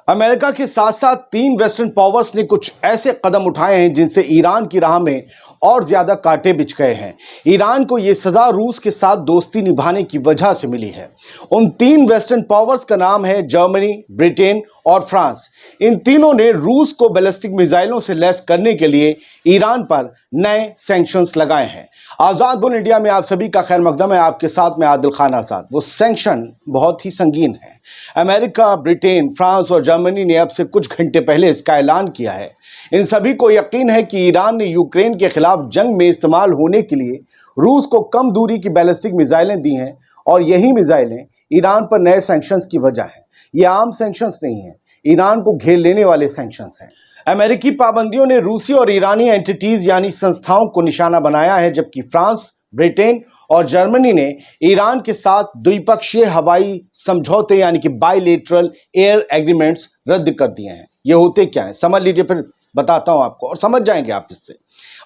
America के साथ साथ तीन वेस्टर्न पावर्स ने कुछ ऐसे कदम उठाए हैं जिनसे ईरान की राह में और ज्यादा कांटे बिछ गए हैं। ईरान को यह सजा रूस के साथ दोस्ती निभाने की वजह से मिली है। उन तीन वेस्टर्न पावर्स का नाम है जर्मनी, ब्रिटेन और फ्रांस। इन तीनों ने रूस को बैलिस्टिक मिसाइलों से लैस करने के लिए ईरान पर नए सैंक्शंस लगाए हैं। आजाद बुल इंडिया में आप सभी का खैर मकदम है। आपके साथ में आदिल खान आजाद। वो सैंक्शन बहुत ही संगीन है। अमेरिका, ब्रिटेन, फ्रांस और जर्मनी ने अब से कुछ घंटे पहले इसका ऐलान किया है। इन सभी को यकीन है कि ईरान ने यूक्रेन के खिलाफ जंग में इस्तेमाल होने के लिए रूस को कम दूरी की बैलिस्टिक मिसाइलें दी हैं और यही मिसाइलें ईरान पर नए सैंक्शंस की वजह है। ये आम सैंक्शंस नहीं है, ईरान को घेर लेने वाले सैंक्शंस हैं। अमेरिकी पाबंदियों ने रूसी और ईरानी एंटिटीज यानी संस्थाओं को निशाना बनाया है, जबकि फ्रांस, ब्रिटेन और जर्मनी ने ईरान के साथ द्विपक्षीय हवाई समझौते यानी कि बायलैटरल एयर एग्रीमेंट्स रद्द कर दिए हैं। ये होते क्या है समझ लीजिए, फिर बताता हूं आपको और समझ जाएंगे आप इससे।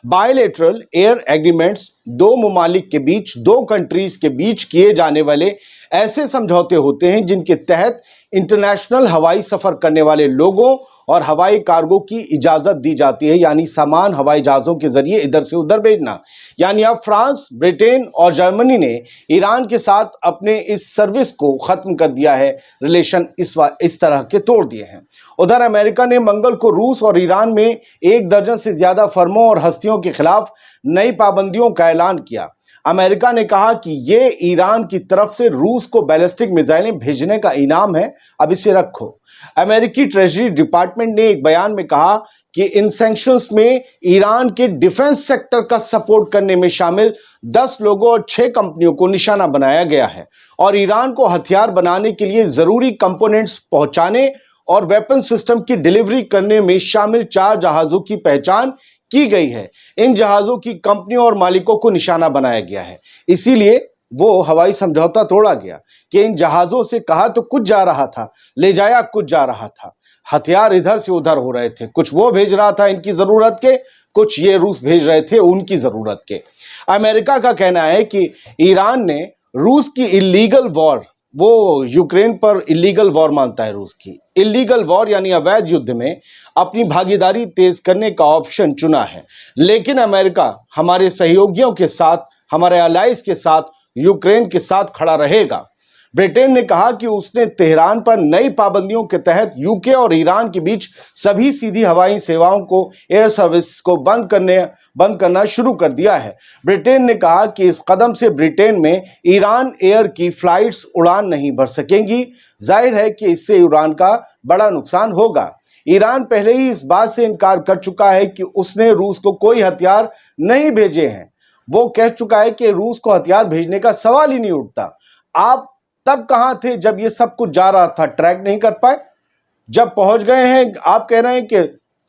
बायलैटरल एयर एग्रीमेंट्स दो ममालिक के बीच, दो कंट्रीज के बीच किए जाने वाले ऐसे समझौते होते हैं जिनके तहत इंटरनेशनल हवाई सफर करने वाले लोगों और हवाई कार्गो की इजाजत दी जाती है, यानी सामान हवाई जहाजों के जरिए इधर से उधर भेजना। यानी अब फ्रांस, ब्रिटेन और जर्मनी ने ईरान के साथ अपने इस सर्विस को खत्म कर दिया है। रिलेशन इस तरह के तोड़ दिए हैं। उधर अमेरिका ने मंगल को रूस और ईरान में 1 दर्जन से ज्यादा फर्मों और हस्तियों के खिलाफ नई पाबंदियों का ऐलान किया। अमेरिका ने कहा कि ये ईरान की तरफ से रूस को बैलिस्टिक मिसाइलें भेजने का इनाम है, अब इसे रखो। अमेरिकी ट्रेजरी डिपार्टमेंट ने एक बयान में कहा कि इन सैंक्शंस में ईरान के डिफेंस सेक्टर का सपोर्ट करने में शामिल 10 लोगों और 6 कंपनियों को निशाना बनाया गया है और ईरान को हथियार बनाने के लिए जरूरी कंपोनेंट्स पहुंचाने और वेपन सिस्टम की डिलीवरी करने में शामिल 4 जहाजों की पहचान की गई है। इन जहाजों की कंपनियों और मालिकों को निशाना बनाया गया है। इसीलिए वो हवाई समझौता तोड़ा गया कि इन जहाजों से कहा तो कुछ जा रहा था, ले जाया कुछ जा रहा था। हथियार इधर से उधर हो रहे थे, कुछ वो भेज रहा था इनकी जरूरत के, कुछ ये रूस भेज रहे थे उनकी जरूरत के। अमेरिका का कहना है कि ईरान ने रूस की इलीगल वॉर, वो यूक्रेन पर इलीगल वॉर मानता है रूस की इलीगल वॉर यानी अवैध युद्ध में अपनी भागीदारी तेज करने का ऑप्शन चुना है। लेकिन अमेरिका हमारे सहयोगियों के साथ, हमारे अलाइज के साथ, यूक्रेन के साथ खड़ा रहेगा। ब्रिटेन ने कहा कि उसने तेहरान पर नई पाबंदियों के तहत यूके और ईरान के बीच सभी सीधी हवाई सेवाओं को, एयर सर्विस को बंद करना शुरू कर दिया है। ब्रिटेन ने कहा कि इस कदम से ब्रिटेन में ईरान एयर की फ्लाइट्स उड़ान नहीं भर सकेंगी। जाहिर है कि इससे ईरान का बड़ा नुकसान होगा। ईरान पहले ही इस बात से इनकार कर चुका है कि उसने रूस को कोई हथियार नहीं भेजे हैं। वो कह चुका है कि रूस को हथियार भेजने का सवाल ही नहीं उठता। आप तब कहां थे जब ये सब कुछ जा रहा था? ट्रैक नहीं कर पाए, जब पहुंच गए हैं आप कह रहे हैं कि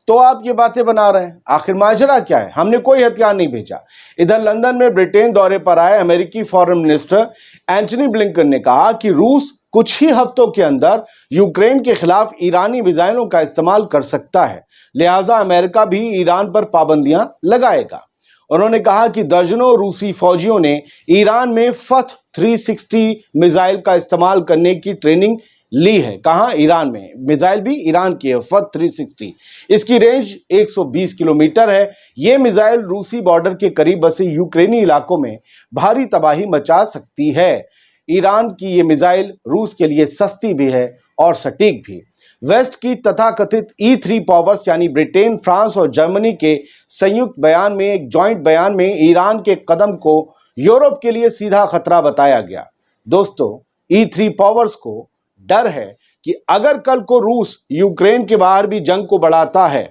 तो आप ये बातें बना रहे हैं। आखिर माजरा क्या है? हमने कोई हथियार नहीं भेजा। इधर लंदन में ब्रिटेन दौरे पर आए अमेरिकी फॉरेन मिनिस्टर एंटनी ब्लिंकन ने कहा कि रूस कुछ ही हफ्तों के अंदर यूक्रेन के खिलाफ ईरानी मिसाइलों का इस्तेमाल कर सकता है, लिहाजा अमेरिका भी ईरान पर पाबंदियां लगाएगा। उन्होंने कहा कि दर्जनों रूसी फौजियों ने ईरान में फथ 360 मिसाइल का इस्तेमाल करने की ट्रेनिंग ली है। कहां? ईरान में। मिसाइल भी ईरान की है, फथ 360। इसकी रेंज 120 किलोमीटर है। यह मिसाइल रूसी बॉर्डर के करीब बसे यूक्रेनी इलाकों में भारी तबाही मचा सकती है। ईरान की यह मिसाइल रूस के लिए सस्ती भी है और सटीक भी। वेस्ट की तथाकथित E3 पावर्स यानी ब्रिटेन, फ्रांस और जर्मनी के संयुक्त बयान में, एक जॉइंट बयान में ईरान के कदम को यूरोप के लिए सीधा खतरा बताया गया। दोस्तों, E3 पावर्स को डर है कि अगर कल को रूस यूक्रेन के बाहर भी जंग को बढ़ाता है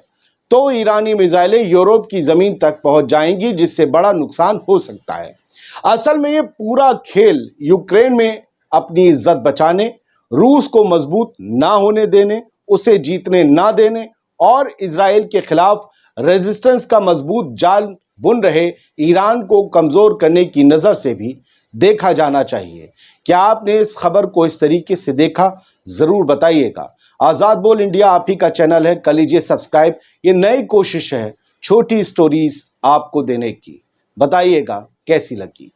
तो ईरानी मिसाइलें यूरोप की जमीन तक पहुंच जाएंगी, जिससे बड़ा नुकसान हो सकता है। असल में ये पूरा खेल यूक्रेन में अपनी इज्जत बचाने, रूस को मजबूत ना होने देने, उसे जीतने ना देने और इजराइल के खिलाफ रेजिस्टेंस का मजबूत जाल बुन रहे ईरान को कमजोर करने की नजर से भी देखा जाना चाहिए। क्या आपने इस खबर को इस तरीके से देखा? जरूर बताइएगा। आजाद बोल इंडिया आप ही का चैनल है, कर लीजिए सब्सक्राइब। ये नई कोशिश है छोटी स्टोरीज आपको देने की। बताइएगा कैसी लगी।